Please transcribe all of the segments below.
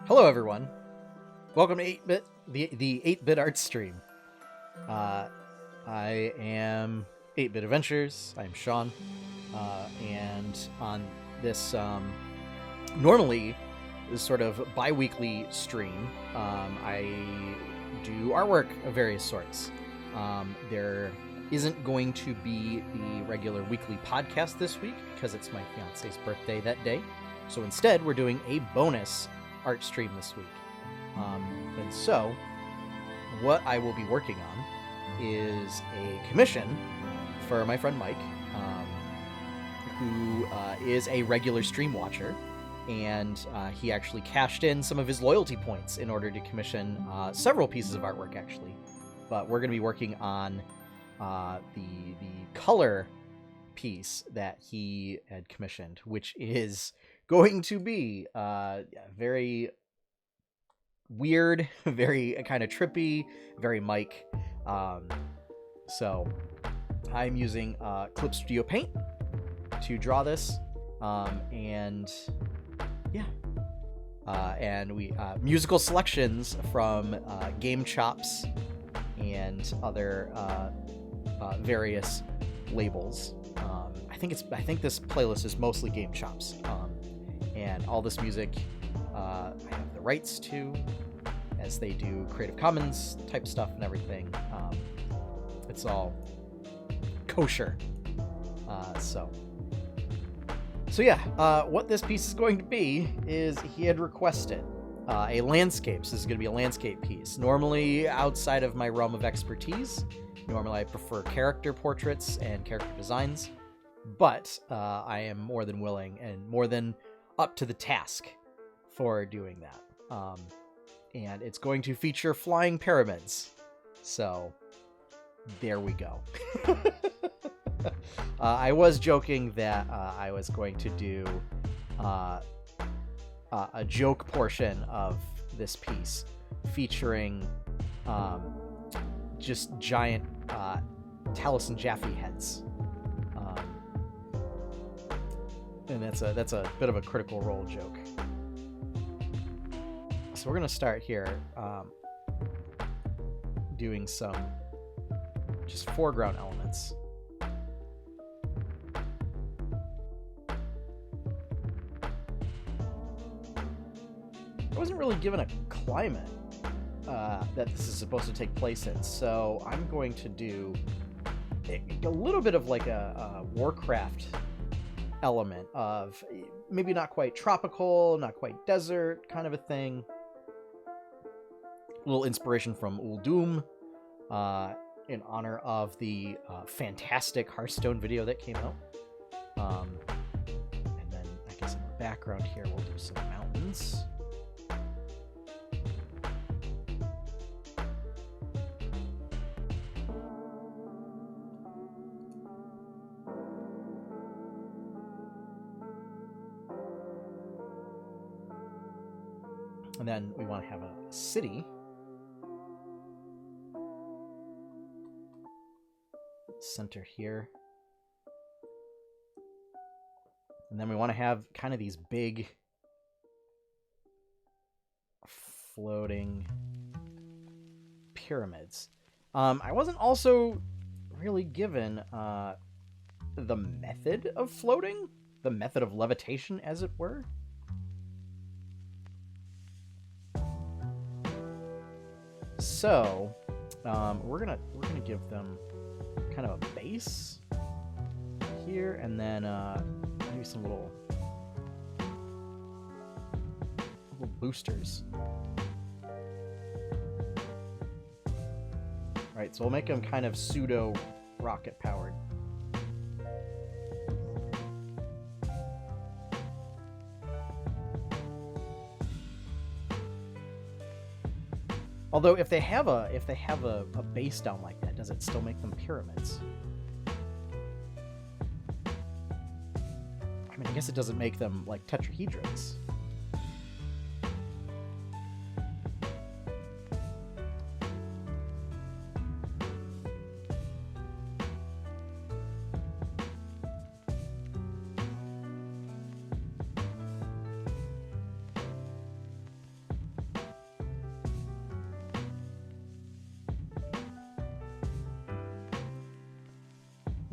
Hello, everyone. Welcome to 8-Bit, the 8-Bit Art Stream. I am 8-Bit Adventures. I'm Sean, and on this normally this sort of bi-weekly stream, I do artwork of various sorts. There isn't going to be the regular weekly podcast this week because it's my fiance's birthday that day. So instead, we're doing a bonus art stream this week. And so, what I will be working on is a commission for my friend Mike, who is a regular stream watcher, and he actually cashed in some of his loyalty points in order to commission several pieces of artwork, actually. But we're going to be working on the color piece that he had commissioned, which is going to be very weird, very kind of trippy, very Mike. So I'm using Clip Studio Paint to draw this, and yeah, and we musical selections from Game Chops and other various labels. I think this playlist is mostly Game Chops. And all this music, I have the rights to, as they do Creative Commons type stuff and everything. It's all kosher. So yeah, what this piece is going to be is he had requested a landscape. So this is going to be a landscape piece. Normally outside of my realm of expertise. Normally I prefer character portraits and character designs. But I am more than willing and more than up to the task for doing that. And it's going to feature flying pyramids. So there we go. I was joking that I was going to do a joke portion of this piece featuring just giant Taliesin Jaffe heads. And that's a bit of a Critical Role joke. So we're gonna start here, doing some just foreground elements. I wasn't really given a climate that this is supposed to take place in, so I'm going to do a little bit of like a Warcraft element of maybe not quite tropical, not quite desert kind of a thing. A little inspiration from Uldum in honor of the fantastic Hearthstone video that came out. And then I guess in the background here we'll do some mountains. And then we want to have a city. Center here. And then we want to have kind of these big floating pyramids. I wasn't also really given the method of floating, the method of levitation, as it were. So, we're gonna give them kind of a base here, and then maybe some little boosters. Right, so we'll make them kind of pseudo rocket powered. Although if they have a base down like that, does it still make them pyramids? I mean, I guess it doesn't make them like tetrahedrons.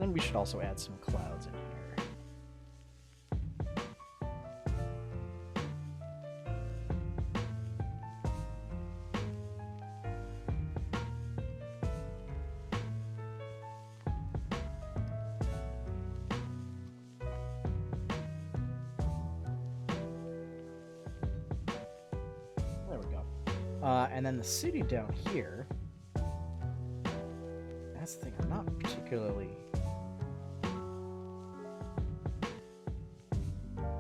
And we should also add some clouds in here. There we go. And then the city down here. That's the thing, I'm not particularly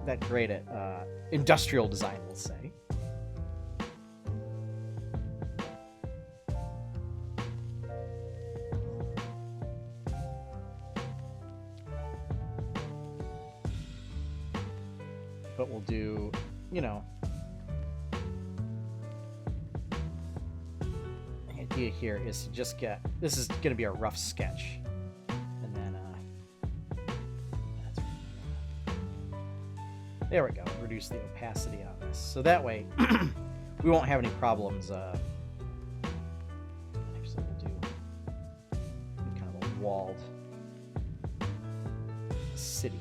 that great at industrial design, we'll say. But we'll do, you know, the idea here is to just get, this is going to be a rough sketch. And then, there we go, reduce the opacity on this. So that way, we won't have any problems. Actually, we'll do kind of a walled city.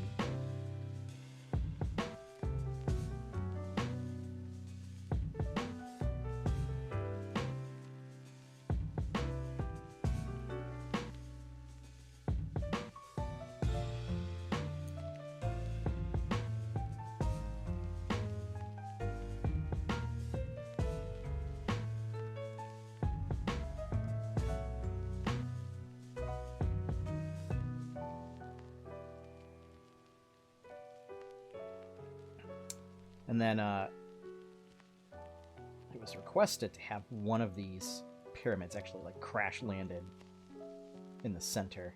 And then it was requested to have one of these pyramids actually like crash landed in the center.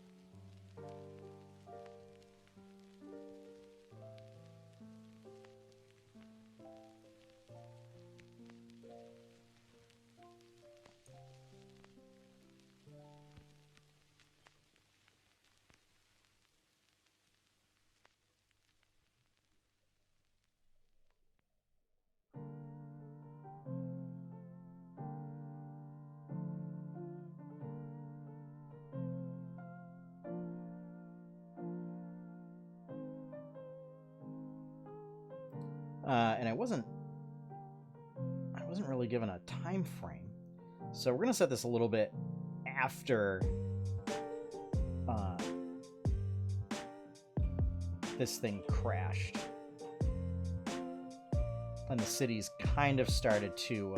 And I wasn't really given a time frame, so we're gonna set this a little bit after this thing crashed and the city's kind of started to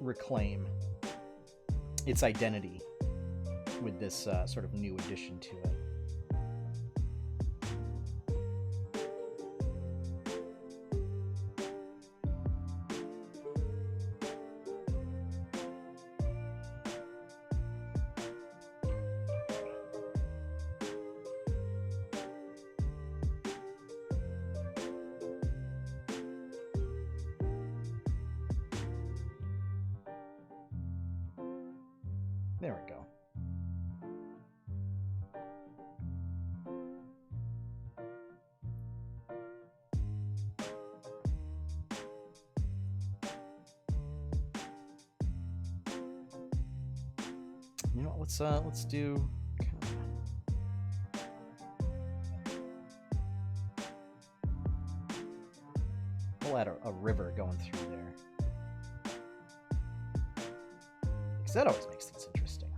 reclaim its identity with this sort of new addition to it. There we go. You know what, let's do we'll add a river going through there. Because that always makes things interesting.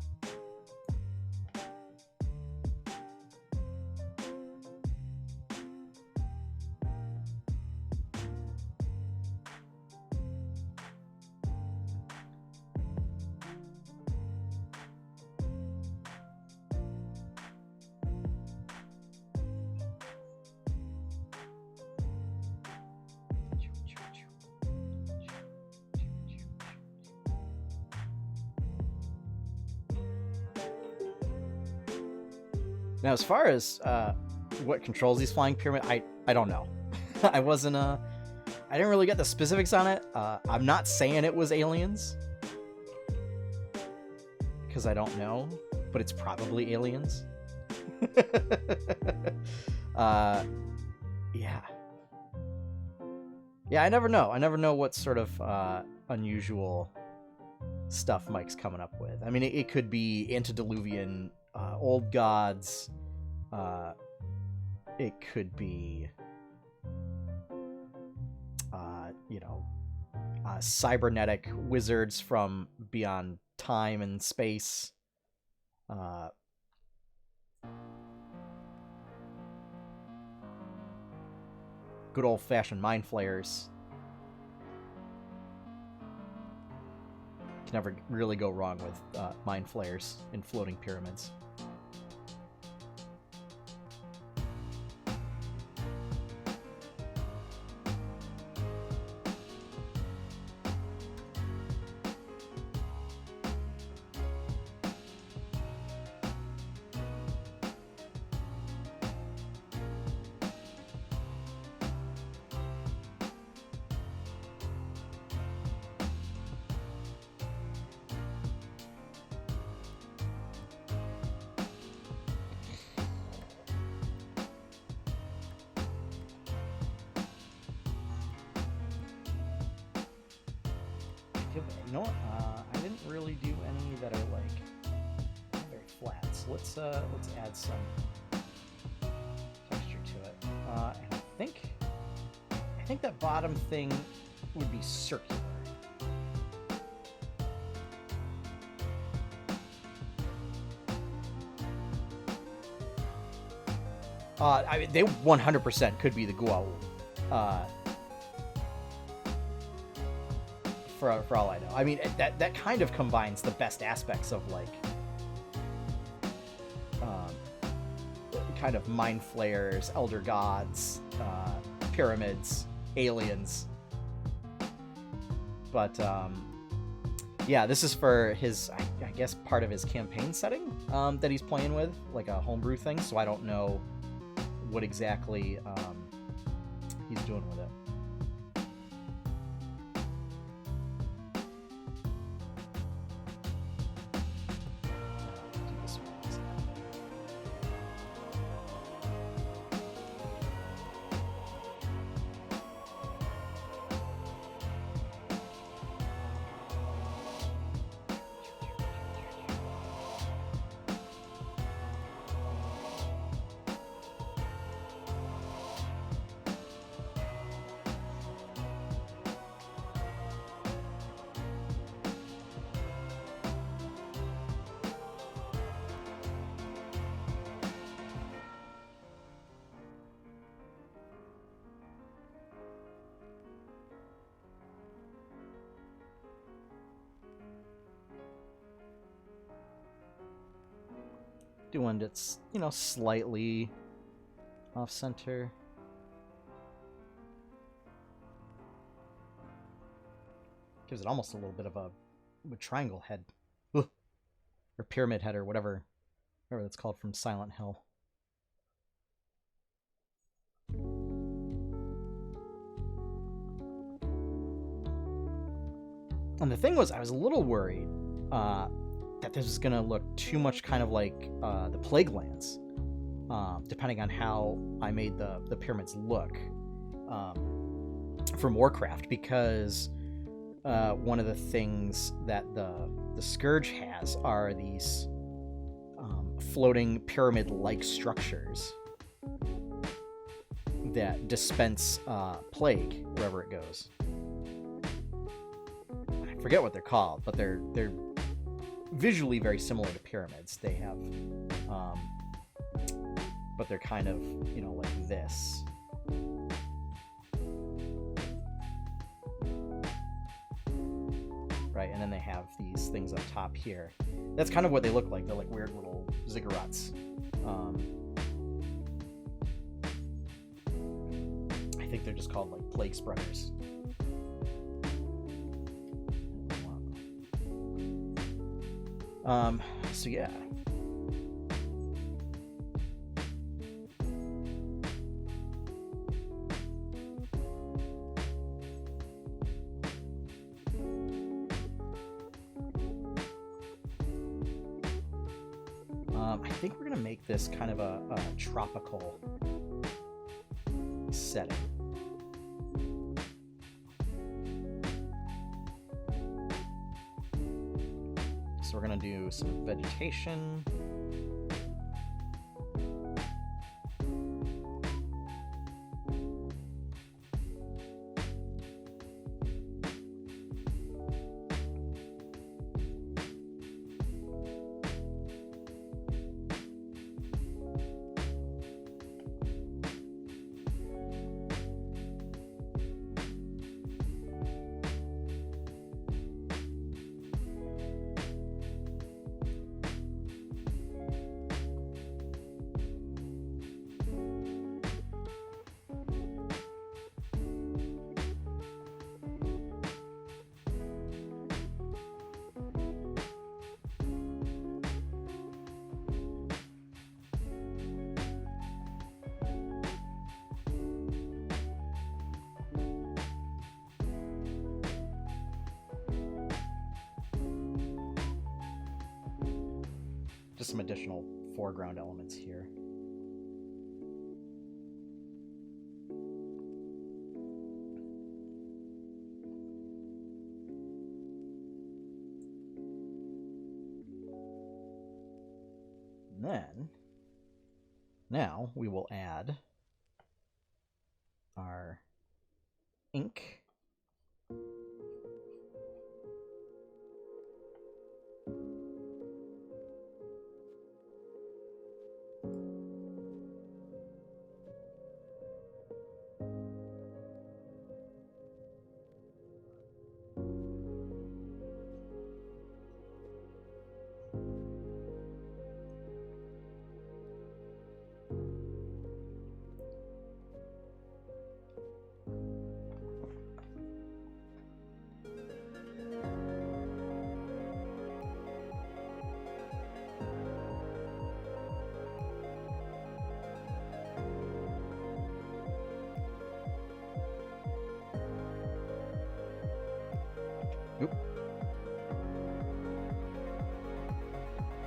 Now, as far as what controls these flying pyramids, I don't know. I wasn't I didn't really get the specifics on it. I'm not saying it was aliens because I don't know, but it's probably aliens. Yeah. Yeah, I never know. I never know what sort of unusual stuff Mike's coming up with. I mean, it could be antediluvian old gods. It could be, cybernetic wizards from beyond time and space. Good old-fashioned mind flayers. Can never really go wrong with mind flayers in floating pyramids. You know what? I didn't really do any that are like very flat. So let's add some texture to it. And I think that bottom thing would be circular. I mean, they 100% could be the Goa'uld. For all I know. I mean, that kind of combines the best aspects of, like, kind of mind flayers, elder gods, pyramids, aliens. But, yeah, this is for his, I guess, part of his campaign setting that he's playing with, like a homebrew thing, so I don't know what exactly he's doing with it. Do one that's, slightly off center. Gives it almost a little bit of a triangle head. Ugh. Or pyramid head, or whatever that's called from Silent Hill. And the thing was, I was a little worried that this was going to look too much kind of like the Plague Lands, depending on how I made the pyramids look from Warcraft, because one of the things that the Scourge has are these floating pyramid-like structures that dispense plague wherever it goes. I forget what they're called, but they're visually very similar to pyramids. They have, but they're kind of, like this. Right, and then they have these things up top here. That's kind of what they look like. They're like weird little ziggurats. I think they're just called like plague spreaders. So yeah. I think we're gonna make this kind of a tropical setting. So we're gonna do some vegetation. just some additional foreground elements here. And then, now we will add our ink. Oop.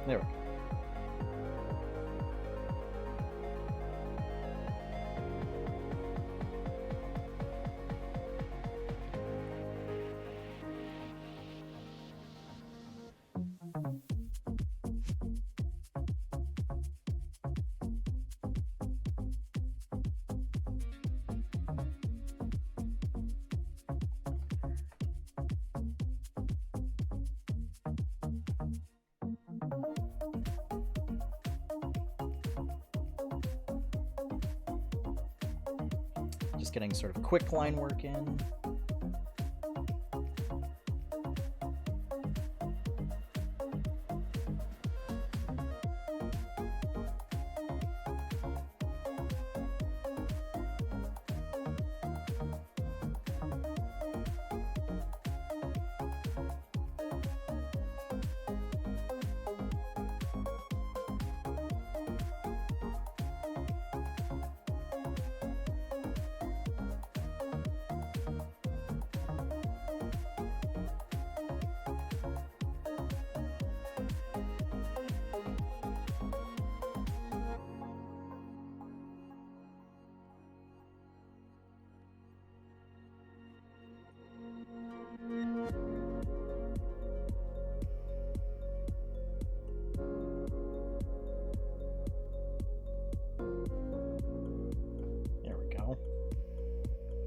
There we go. Just getting sort of quick line work in.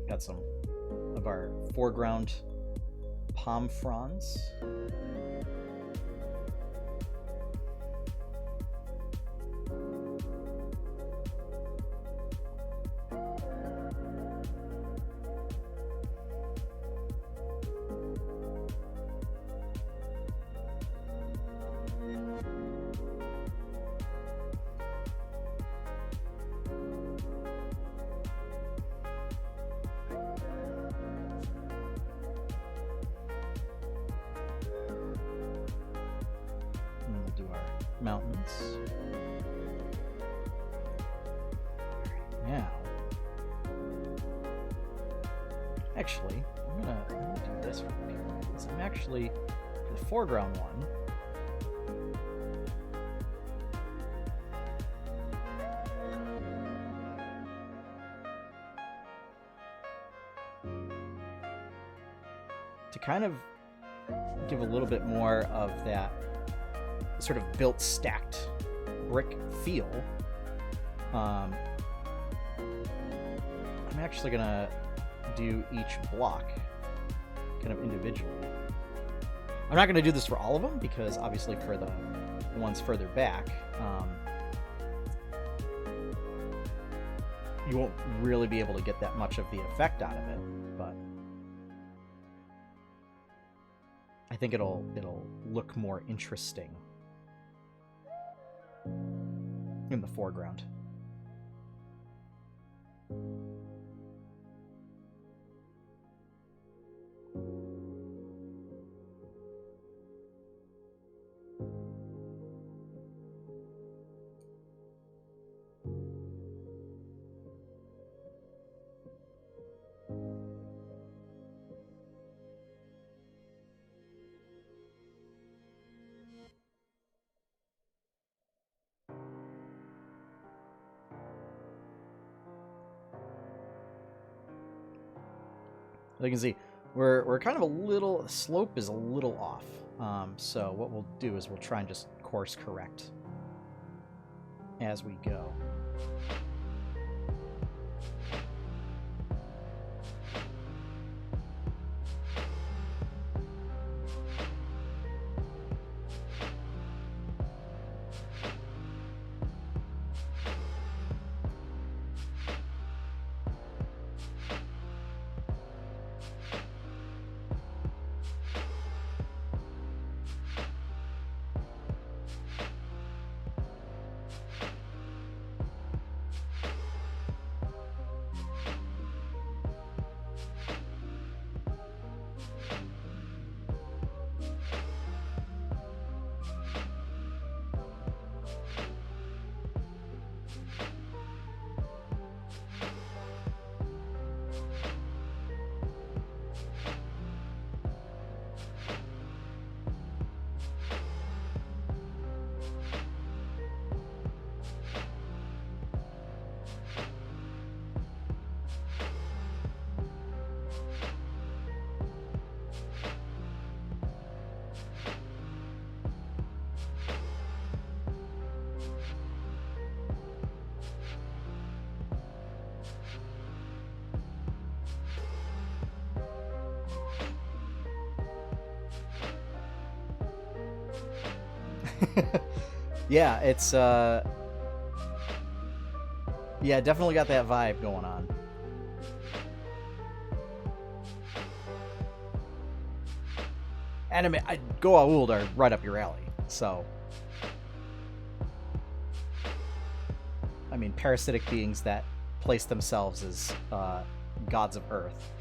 Got some of our foreground palm fronds. Mountains. Now, actually, I'm gonna do this for the pyramids. I'm actually, for the foreground one, to kind of give a little bit more of that sort of built stacked brick feel. I'm actually gonna do each block kind of individually. I'm not gonna do this for all of them because obviously for the ones further back, you won't really be able to get that much of the effect out of it, but I think it'll look more interesting in the foreground. you can see, we're kind of a little, slope is a little off. So what we'll do is we'll try and just course correct as we go. Yeah, it's yeah, definitely got that vibe going on. Anime, Goa'uld are right up your alley. So, I mean, parasitic beings that place themselves as gods of Earth.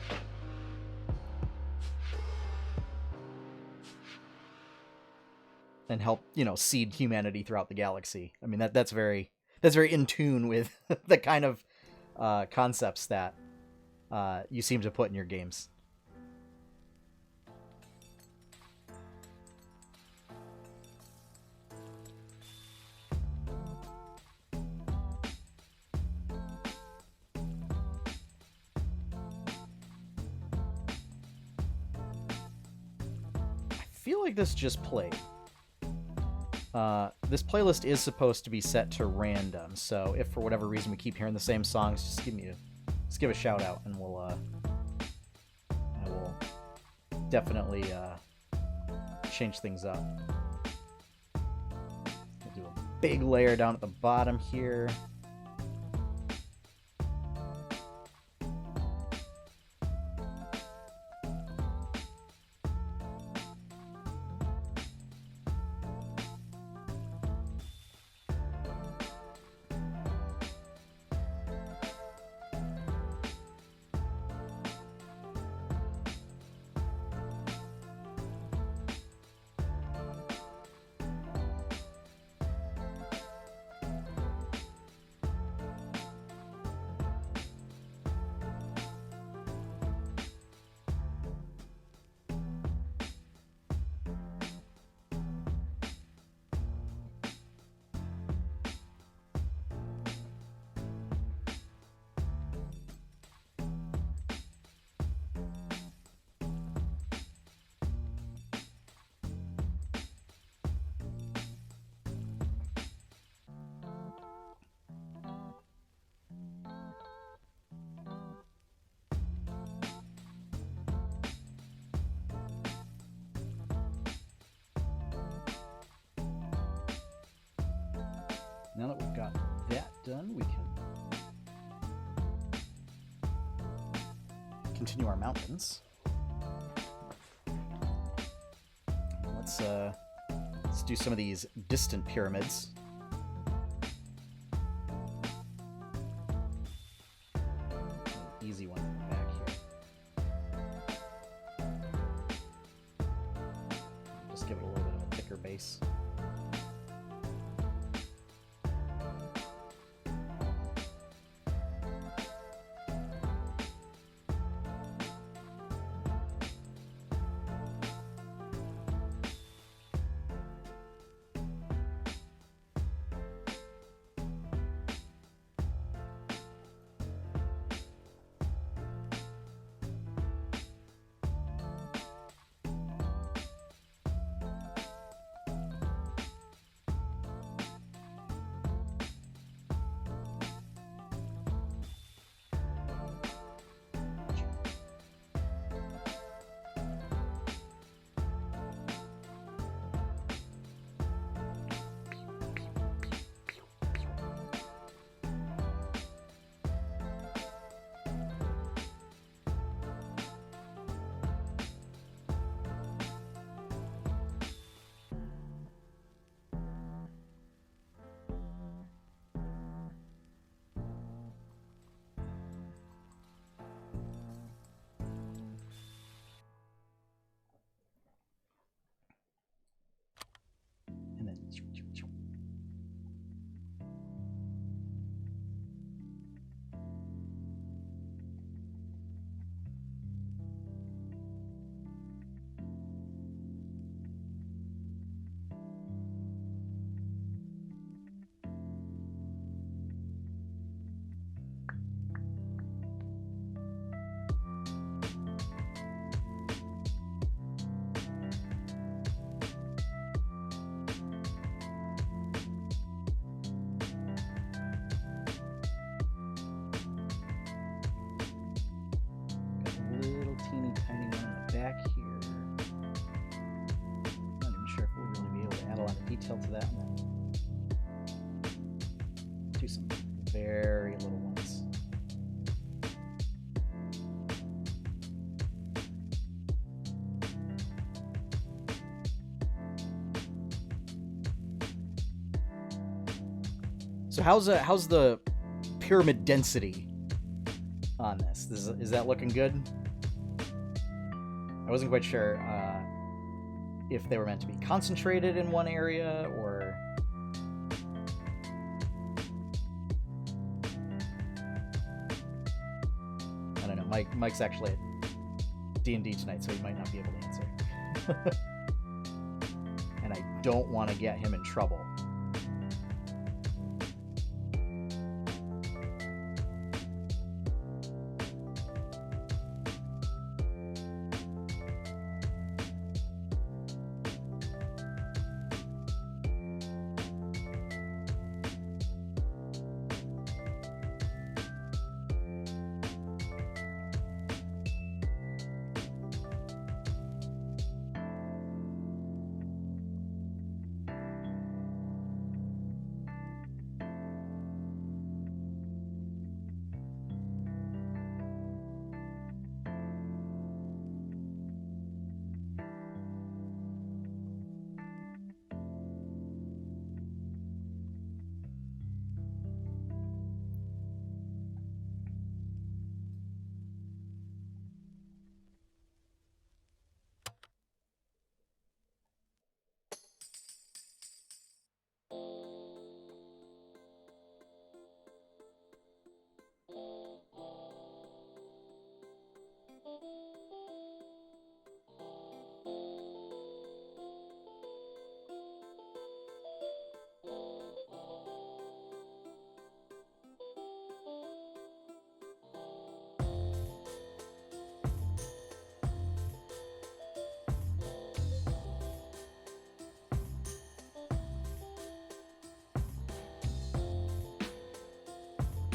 And help, seed humanity throughout the galaxy. I mean, that's very in tune with the kind of concepts that you seem to put in your games. I feel like this just played. This playlist is supposed to be set to random, so if for whatever reason we keep hearing the same songs, just give a shout out, and I will definitely change things up. We'll do a big layer down at the bottom here. Now that we've got that done, we can continue our mountains. Let's do some of these distant pyramids. Easy one back here. Just give it a little bit of a thicker base. back here. Not even sure if we'll really be able to add a lot of detail to that, and then do some very little ones. So how's the pyramid density on this? Is that looking good? I wasn't quite sure if they were meant to be concentrated in one area or... I don't know. Mike's actually at D&D tonight, so he might not be able to answer. And I don't want to get him in trouble.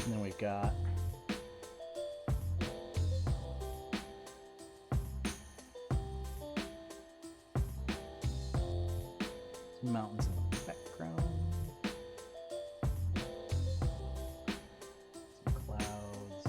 And then we've got some mountains in the background. Some clouds.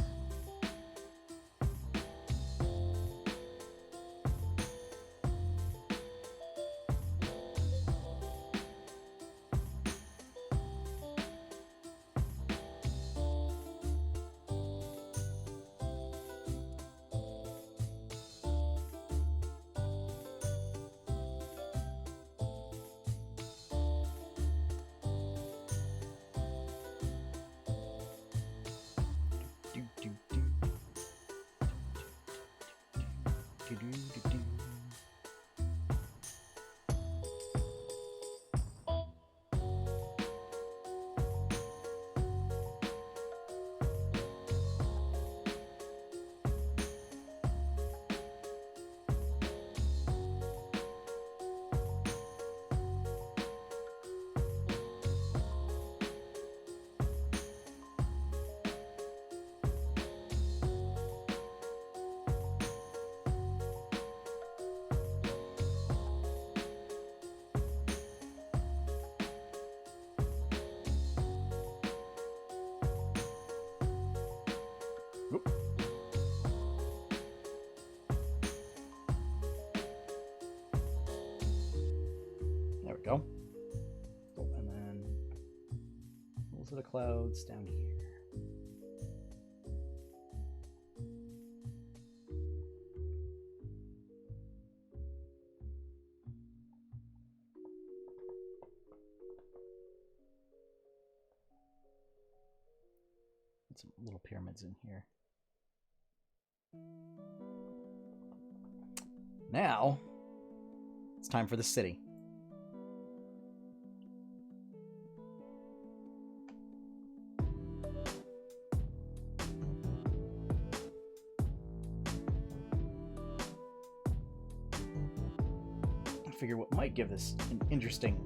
Oop. There we go. And then those are the clouds down here. Some little pyramids in here. Now, it's time for the city. I figure what might give this an interesting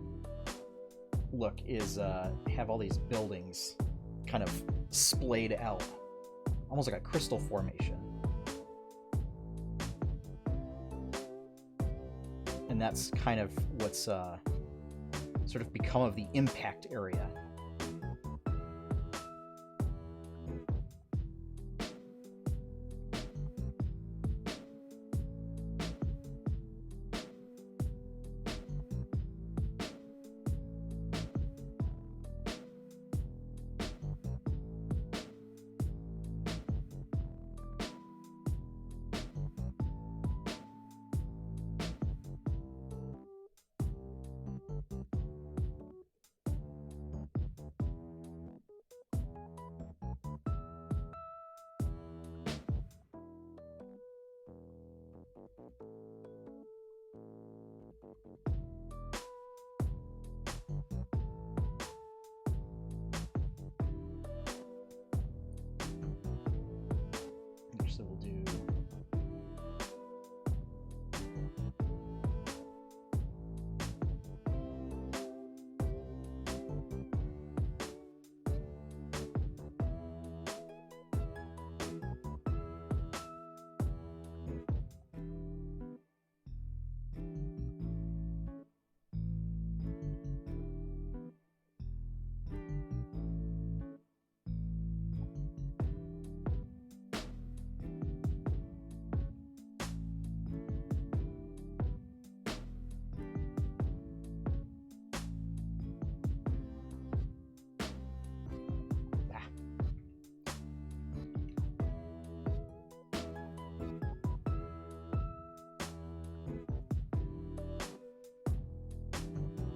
look is have all these buildings kind of splayed out, almost like a crystal formation. and that's kind of what's sort of become of the impact area. So we'll do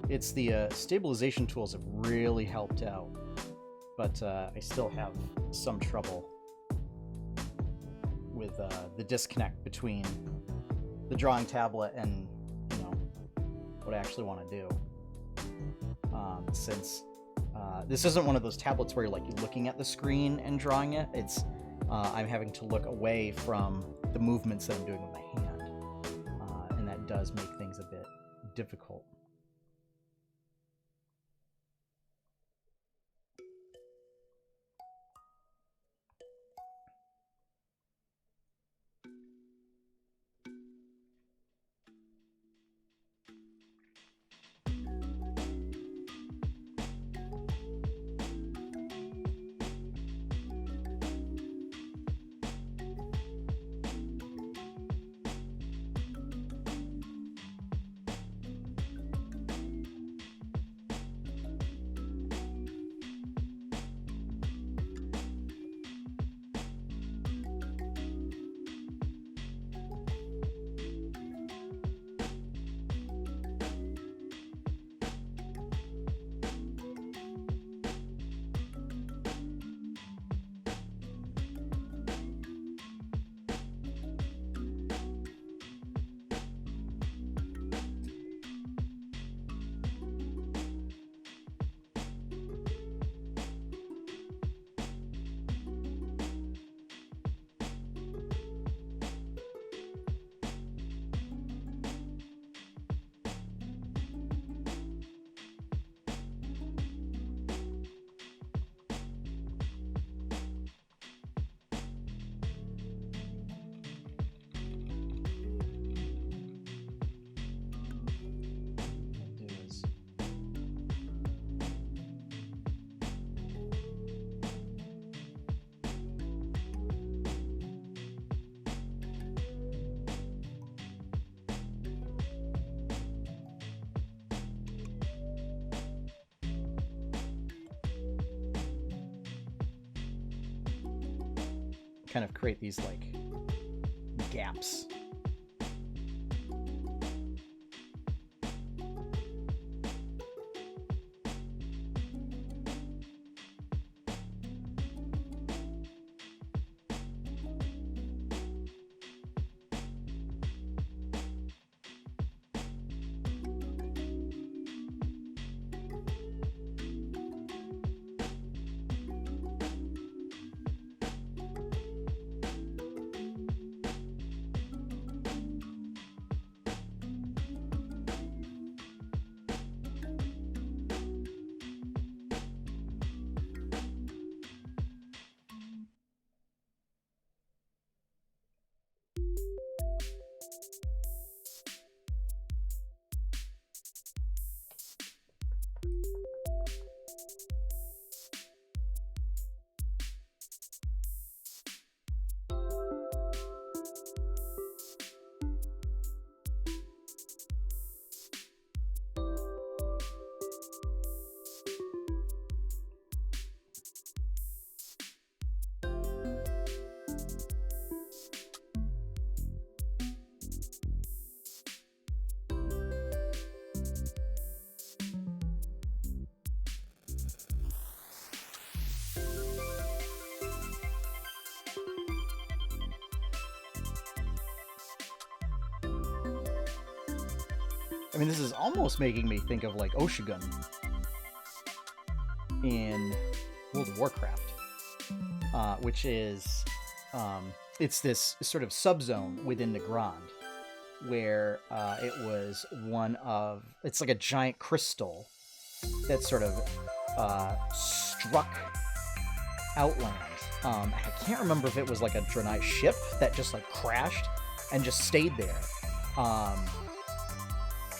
it's the stabilization tools have really helped out, but I still have some trouble with the disconnect between the drawing tablet and what I actually want to do. Since this isn't one of those tablets where you're looking at the screen and drawing it. It's I'm having to look away from the movements that I'm doing with my hand, and that does make things a bit difficult. Kind of create these gaps. I mean, this is almost making me think of like Oshigun in World of Warcraft, which is it's this sort of subzone within the Grand, where it was it's like a giant crystal that sort of struck Outland. I can't remember if it was like a Draenei ship that just like crashed and just stayed there.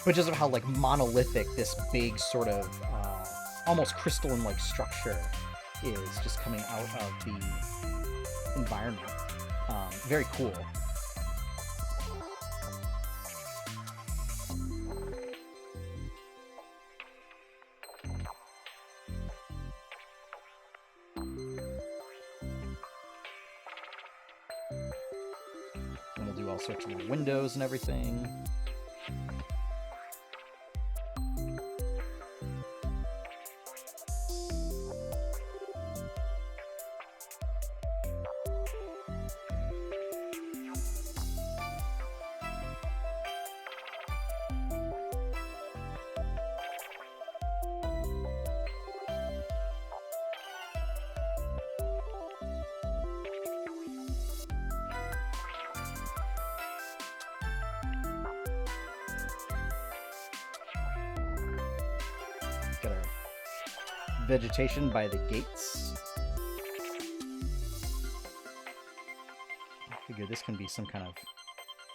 But just of how like monolithic this big sort of almost crystalline-like structure is just coming out of the environment. Very cool. And we'll do all sorts of little windows and everything. Got our vegetation by the gates. I figure this can be some kind of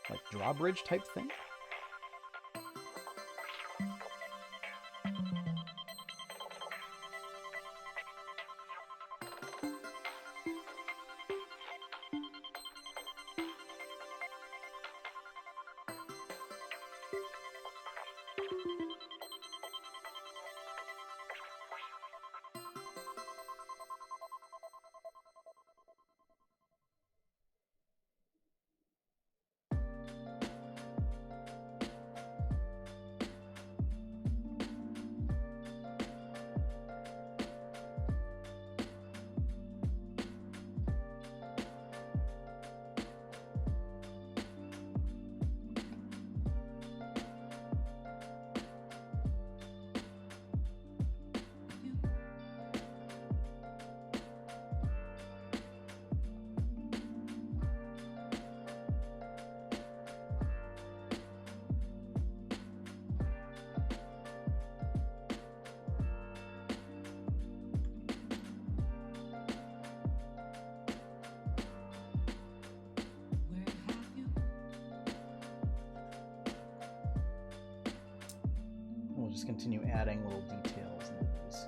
like drawbridge type thing. We'll just continue adding little details into these.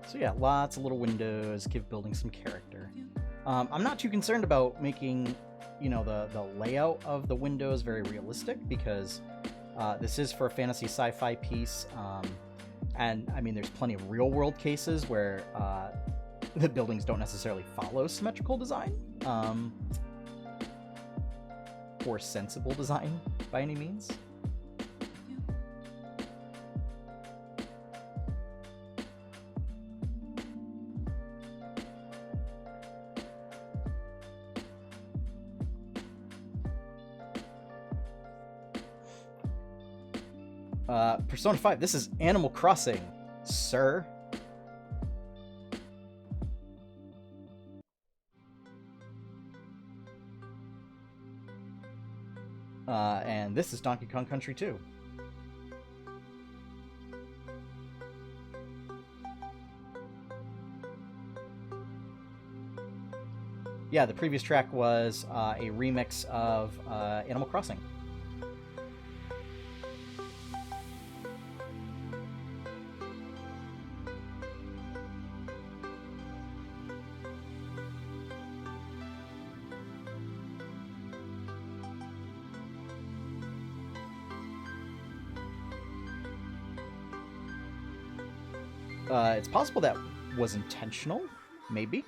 So yeah, lots of little windows, give buildings some character. I'm not too concerned about making, the layout of the windows very realistic, because this is for a fantasy sci-fi piece, and I mean, there's plenty of real-world cases where the buildings don't necessarily follow symmetrical design, or sensible design by any means. Persona 5, this is Animal Crossing, sir. And this is Donkey Kong Country 2. Yeah, the previous track was a remix of Animal Crossing. It's possible that was intentional, maybe.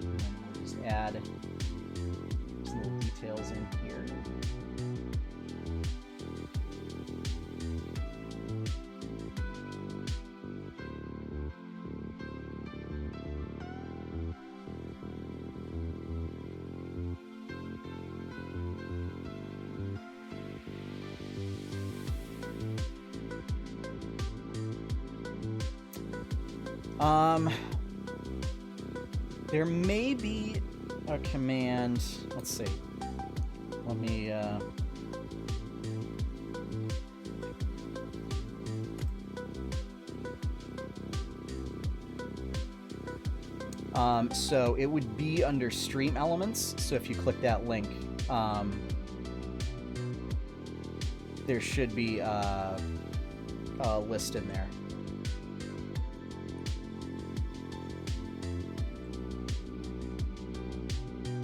We'll just add some little details in here. There may be a command. Let's see. Let me. So it would be under Stream Elements. So if you click that link, there should be a list in there.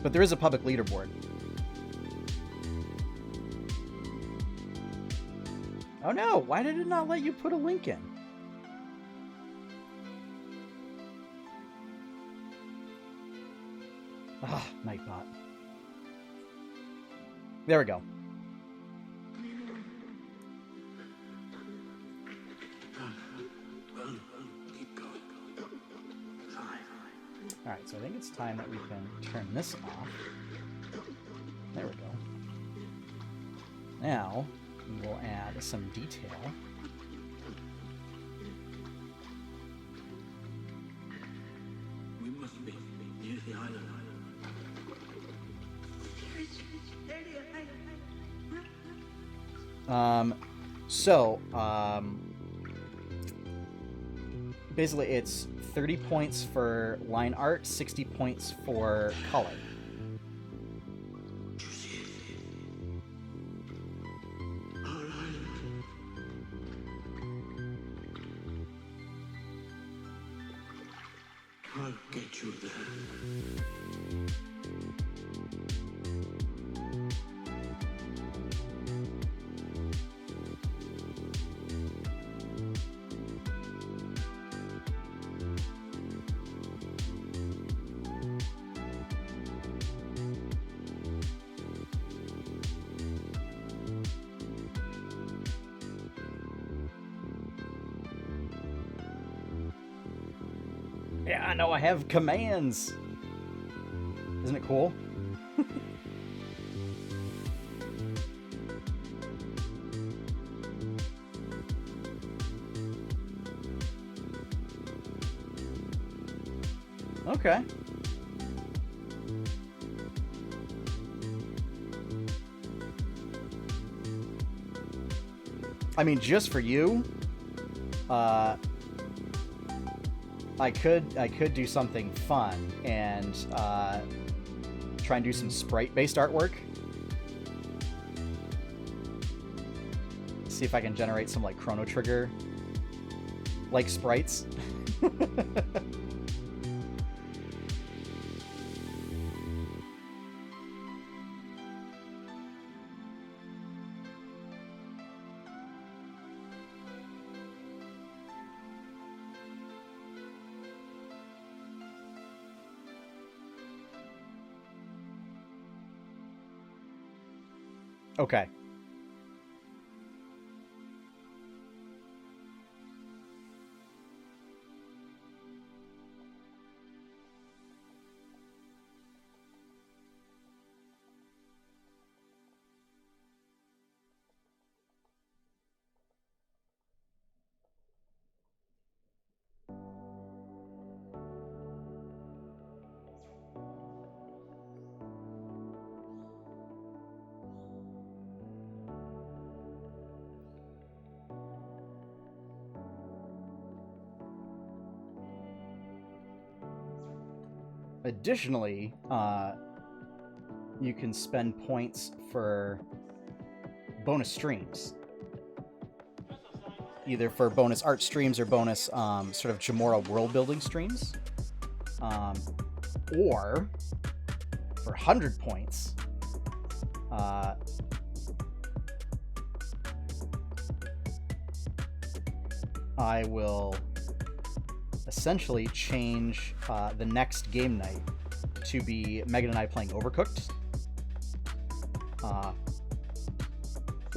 But there is a public leaderboard. Oh no, why did it not let you put a link in? Ah, Nightbot. There we go. Alright, so I think it's time that we can turn this off. There we go. Now, we will add some detail. We must be near the island. Basically it's 30 points for line art, 60 points for color. I'll get you there. Yeah, I know I have commands. Isn't it cool? Okay. I mean, just for you, I could do something fun and try and do some sprite-based artwork. See if I can generate some like Chrono Trigger like sprites. Okay. Additionally, you can spend points for bonus streams. Either for bonus art streams or bonus sort of Jamora world building streams. Or for 100 points, I will essentially change the next game night to be Megan and I playing Overcooked.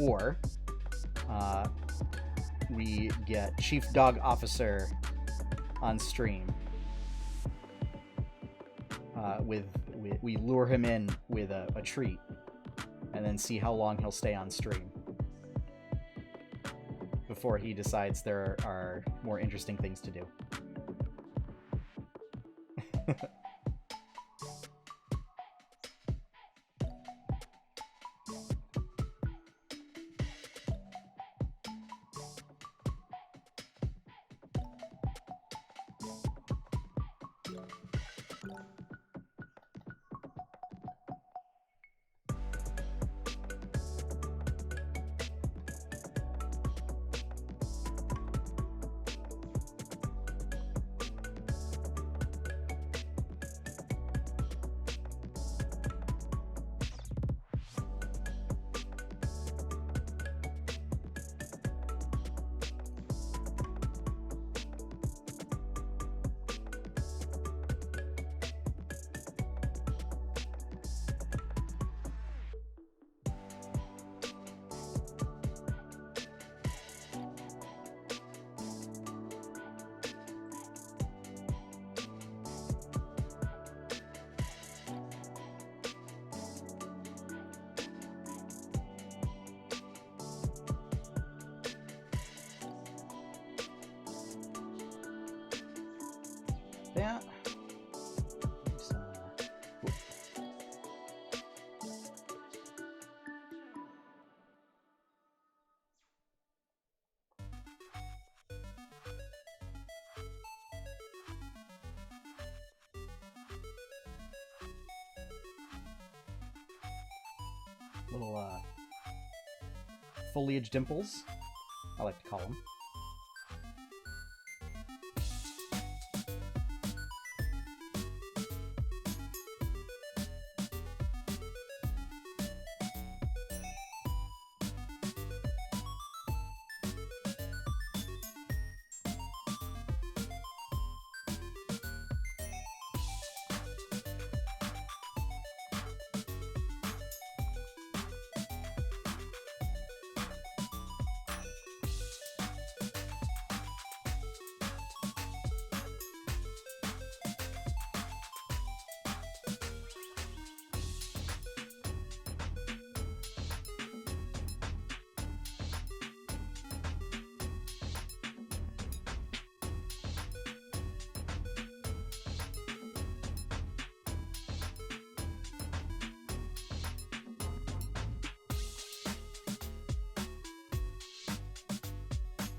Or we get Chief Dog Officer on stream. We lure him in with a treat and then see how long he'll stay on stream before he decides there are more interesting things to do. That. Little foliage dimples, I like to call them.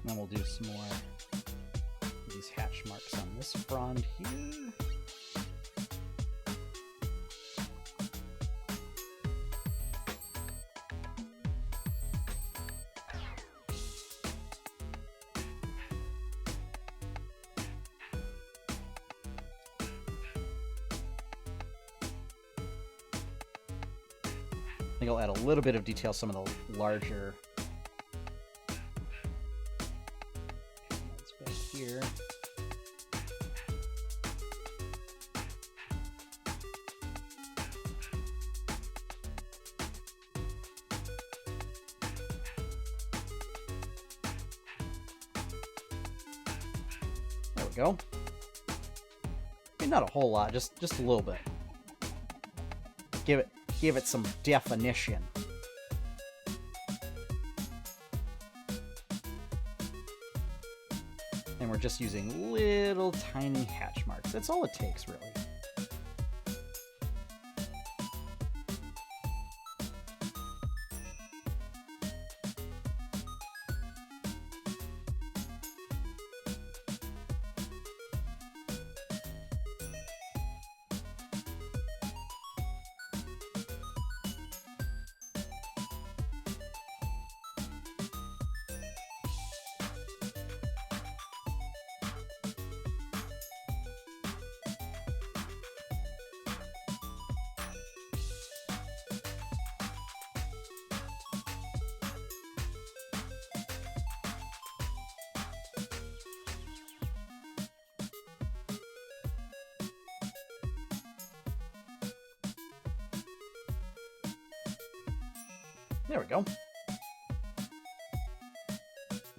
Then we'll do some more of these hatch marks on this frond here. I think I'll add a little bit of detail, some of the larger here. There we go. I mean, not a whole lot, just a little bit. Give it some definition. And we're just using little tiny hatch marks. That's all it takes, really. There we go.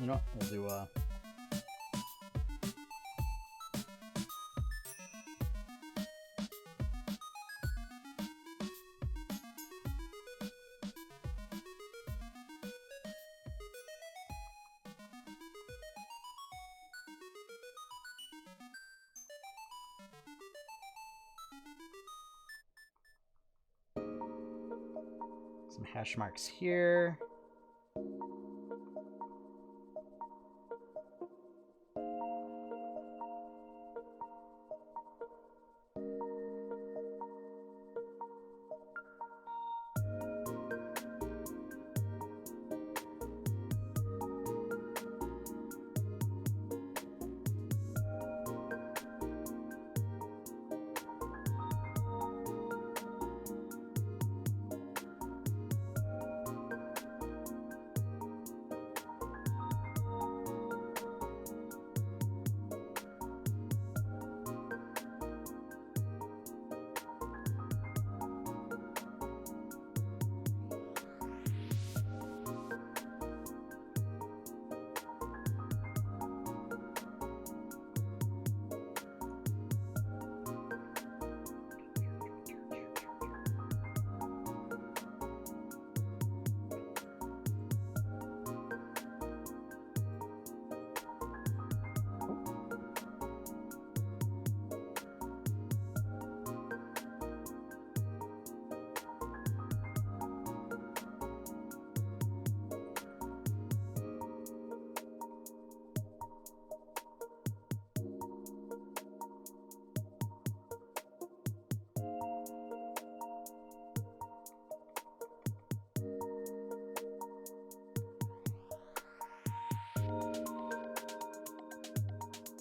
You know what? We'll do some hash marks here.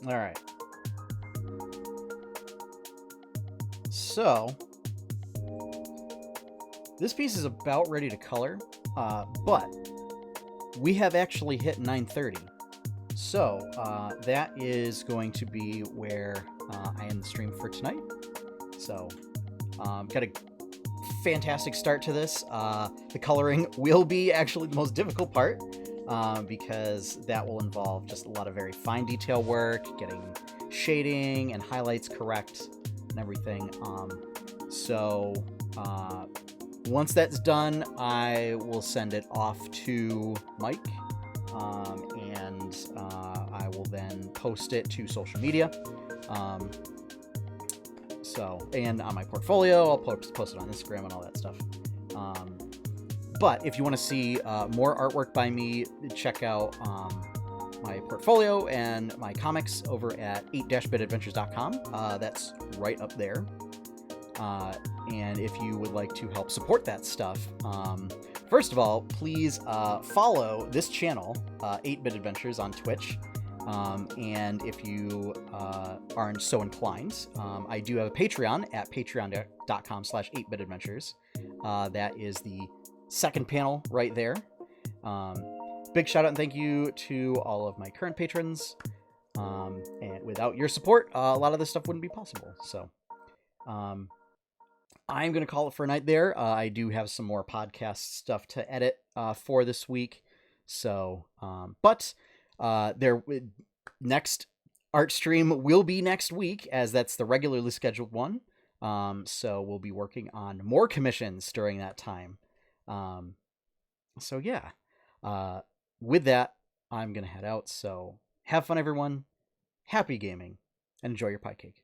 All right. So this piece is about ready to color, but we have actually hit 9:30. So that is going to be where I end the stream for tonight. So got a fantastic start to this. The coloring will be actually the most difficult part. Because that will involve just a lot of very fine detail work, getting shading and highlights correct and everything. So once that's done, I will send it off to Mike, and I will then post it to social media. And on my portfolio, I'll post it on Instagram and all that stuff. But if you want to see more artwork by me, check out my portfolio and my comics over at 8-bitadventures.com. That's right up there. And if you would like to help support that stuff, first of all, please follow this channel, 8-Bit Adventures, on Twitch. And if you are so inclined, I do have a Patreon at patreon.com/8bitadventures. That is the second panel right there. Big shout out and thank you to all of my current patrons. And without your support, a lot of this stuff wouldn't be possible. So I'm going to call it for a night there. I do have some more podcast stuff to edit for this week. So, next art stream will be next week, as that's the regularly scheduled one. So we'll be working on more commissions during that time. So yeah, with that, I'm going to head out. So have fun, everyone. Happy gaming and enjoy your pie cake.